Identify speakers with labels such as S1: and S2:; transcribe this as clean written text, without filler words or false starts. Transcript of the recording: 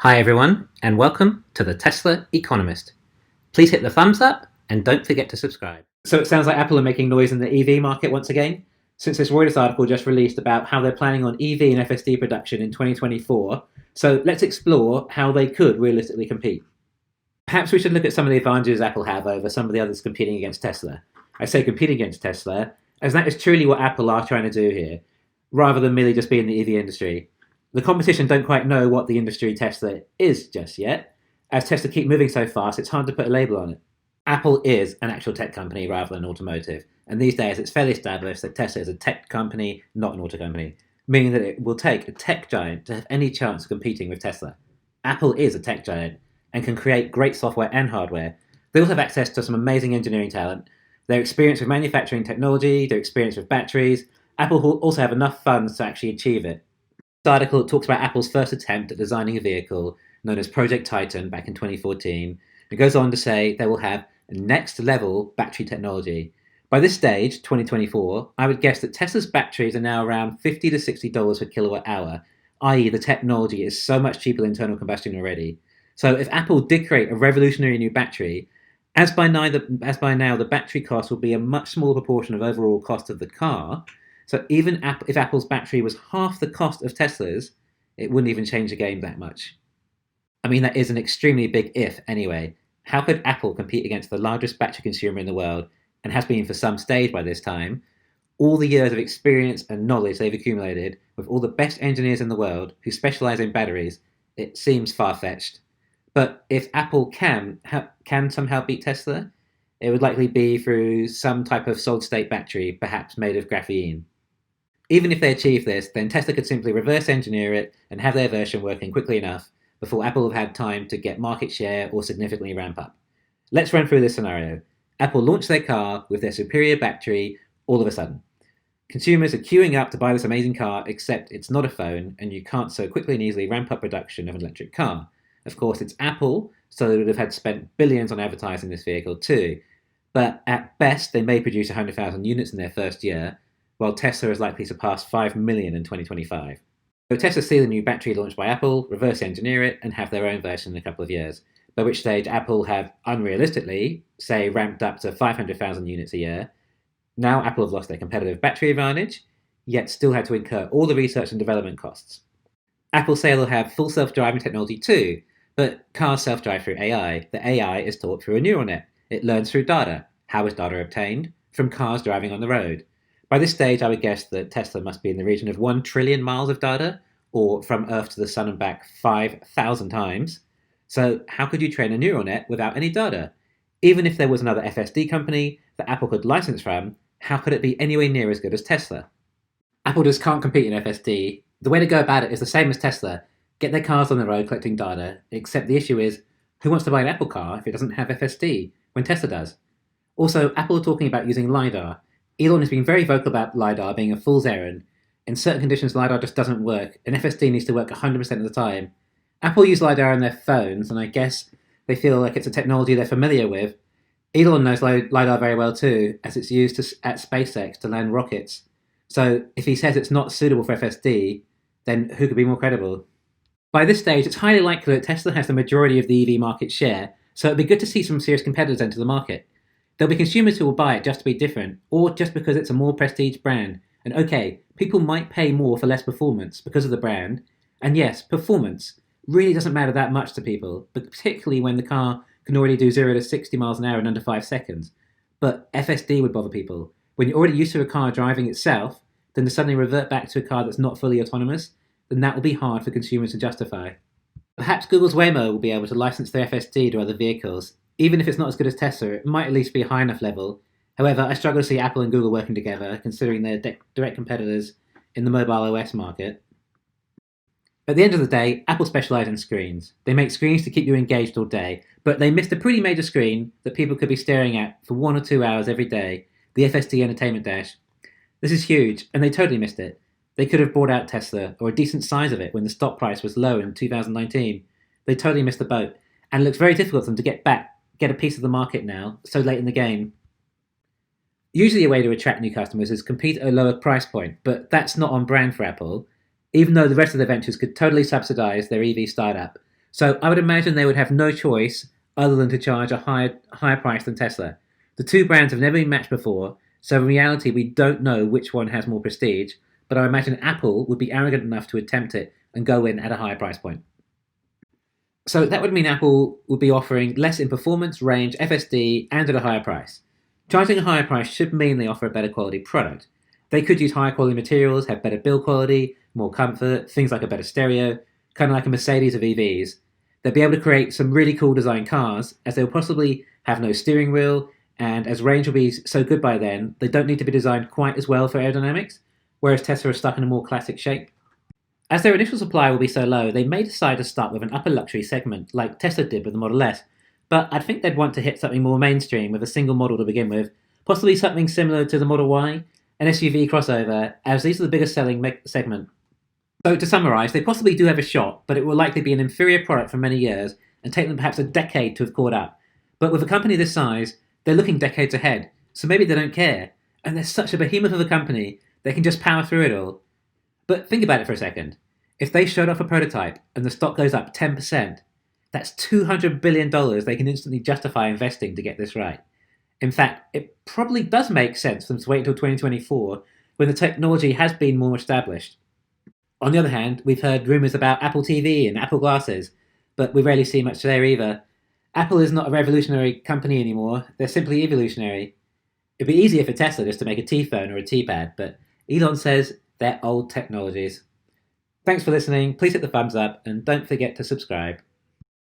S1: Hi everyone, and welcome to the Tesla Economist. Please hit the thumbs up and don't forget to subscribe. So it sounds like Apple are making noise in the EV market once again, since this Reuters article just released about how they're planning on EV and FSD production in 2024. So let's explore how they could realistically compete. Perhaps we should look at some of the advantages Apple have over some of the others competing against Tesla. I say competing against Tesla, as that is truly what Apple are trying to do here, rather than merely just be in the EV industry. The competition don't quite know what the industry Tesla is just yet. As Tesla keep moving so fast, it's hard to put a label on it. Apple is an actual tech company rather than automotive, and these days it's fairly established that Tesla is a tech company, not an auto company, meaning that it will take a tech giant to have any chance of competing with Tesla. Apple is a tech giant and can create great software and hardware. They also have access to some amazing engineering talent. Their experience with manufacturing technology, their experience with batteries. Apple will also have enough funds to actually achieve it. This article talks about Apple's first attempt at designing a vehicle known as Project Titan back in 2014. It goes on to say they will have next level battery technology. By this stage, 2024, I would guess that Tesla's batteries are now around $50 to $60 per kilowatt hour, i.e. the technology is so much cheaper than internal combustion already. So if Apple did create a revolutionary new battery, as by now the battery cost will be a much smaller proportion of overall cost of the car. So even if Apple's battery was half the cost of Tesla's, it wouldn't even change the game that much. I mean, that is an extremely big if anyway. How could Apple compete against the largest battery consumer in the world, and has been for some stage by this time? All the years of experience and knowledge they've accumulated with all the best engineers in the world who specialize in batteries, it seems far-fetched. But if Apple can somehow beat Tesla, it would likely be through some type of solid-state battery, perhaps made of graphene. Even if they achieve this, then Tesla could simply reverse engineer it and have their version working quickly enough before Apple have had time to get market share or significantly ramp up. Let's run through this scenario. Apple launched their car with their superior battery all of a sudden. Consumers are queuing up to buy this amazing car, except it's not a phone and you can't so quickly and easily ramp up production of an electric car. Of course, it's Apple, so they would have had to spend billions on advertising this vehicle too. But at best, they may produce 100,000 units in their first year, while Tesla is likely to surpass 5 million in 2025. So Tesla see the new battery launched by Apple, reverse engineer it, and have their own version in a couple of years, by which stage Apple have unrealistically, say, ramped up to 500,000 units a year. Now Apple have lost their competitive battery advantage, yet still had to incur all the research and development costs. Apple say they'll have full self-driving technology too, but cars self-drive through AI. The AI is taught through a neural net. It learns through data. How is data obtained? From cars driving on the road. By this stage, I would guess that Tesla must be in the region of 1 trillion miles of data, or from Earth to the Sun and back 5,000 times. So how could you train a neural net without any data? Even if there was another FSD company that Apple could license from, how could it be anywhere near as good as Tesla? Apple just can't compete in FSD. The way to go about it is the same as Tesla. Get their cars on the road collecting data, except the issue is, who wants to buy an Apple car if it doesn't have FSD, when Tesla does? Also, Apple are talking about using LiDAR. Elon has been very vocal about LiDAR being a fool's errand. In certain conditions, LiDAR just doesn't work, and FSD needs to work 100% of the time. Apple use LiDAR on their phones, and I guess they feel like it's a technology they're familiar with. Elon knows LiDAR very well too, as it's used at SpaceX to land rockets. So if he says it's not suitable for FSD, then who could be more credible? By this stage, it's highly likely that Tesla has the majority of the EV market share, so it'd be good to see some serious competitors enter the market. There'll be consumers who will buy it just to be different, or just because it's a more prestige brand. And okay, people might pay more for less performance because of the brand. And yes, performance really doesn't matter that much to people, but particularly when the car can already do 0 to 60 miles an hour in under 5 seconds. But FSD would bother people. When you're already used to a car driving itself, then to suddenly revert back to a car that's not fully autonomous, then that will be hard for consumers to justify. Perhaps Google's Waymo will be able to license their FSD to other vehicles. Even if it's not as good as Tesla, it might at least be a high enough level. However, I struggle to see Apple and Google working together, considering they're direct competitors in the mobile OS market. At the end of the day, Apple specialise in screens. They make screens to keep you engaged all day, but they missed a pretty major screen that people could be staring at for 1 or 2 hours every day, the FSD Entertainment Dash. This is huge, and they totally missed it. They could have bought out Tesla, or a decent size of it, when the stock price was low in 2019. They totally missed the boat, and it looks very difficult for them to get a piece of the market now, so late in the game. Usually a way to attract new customers is compete at a lower price point, but that's not on brand for Apple, even though the rest of the ventures could totally subsidize their EV startup. So I would imagine they would have no choice other than to charge a higher price than Tesla. The two brands have never been matched before, so in reality we don't know which one has more prestige, but I imagine Apple would be arrogant enough to attempt it and go in at a higher price point. So that would mean Apple would be offering less in performance, range, FSD, and at a higher price. Charging a higher price should mean they offer a better quality product. They could use higher quality materials, have better build quality, more comfort, things like a better stereo, kind of like a Mercedes of EVs. They'll be able to create some really cool design cars, as they'll possibly have no steering wheel, and as range will be so good by then, they don't need to be designed quite as well for aerodynamics, whereas Tesla are stuck in a more classic shape. As their initial supply will be so low, they may decide to start with an upper luxury segment, like Tesla did with the Model S, but I'd think they'd want to hit something more mainstream with a single model to begin with, possibly something similar to the Model Y, an SUV crossover, as these are the biggest selling segment. So to summarise, they possibly do have a shot, but it will likely be an inferior product for many years and take them perhaps a decade to have caught up. But with a company this size, they're looking decades ahead, so maybe they don't care, and they're such a behemoth of a company, they can just power through it all. But think about it for a second. If they showed off a prototype and the stock goes up 10%, that's $200 billion they can instantly justify investing to get this right. In fact, it probably does make sense for them to wait until 2024 when the technology has been more established. On the other hand, we've heard rumours about Apple TV and Apple glasses, but we rarely see much there either. Apple is not a revolutionary company anymore, they're simply evolutionary. It'd be easier for Tesla just to make a T-phone or a T-pad, but Elon says they're old technologies. Thanks for listening, please hit the thumbs up and don't forget to subscribe.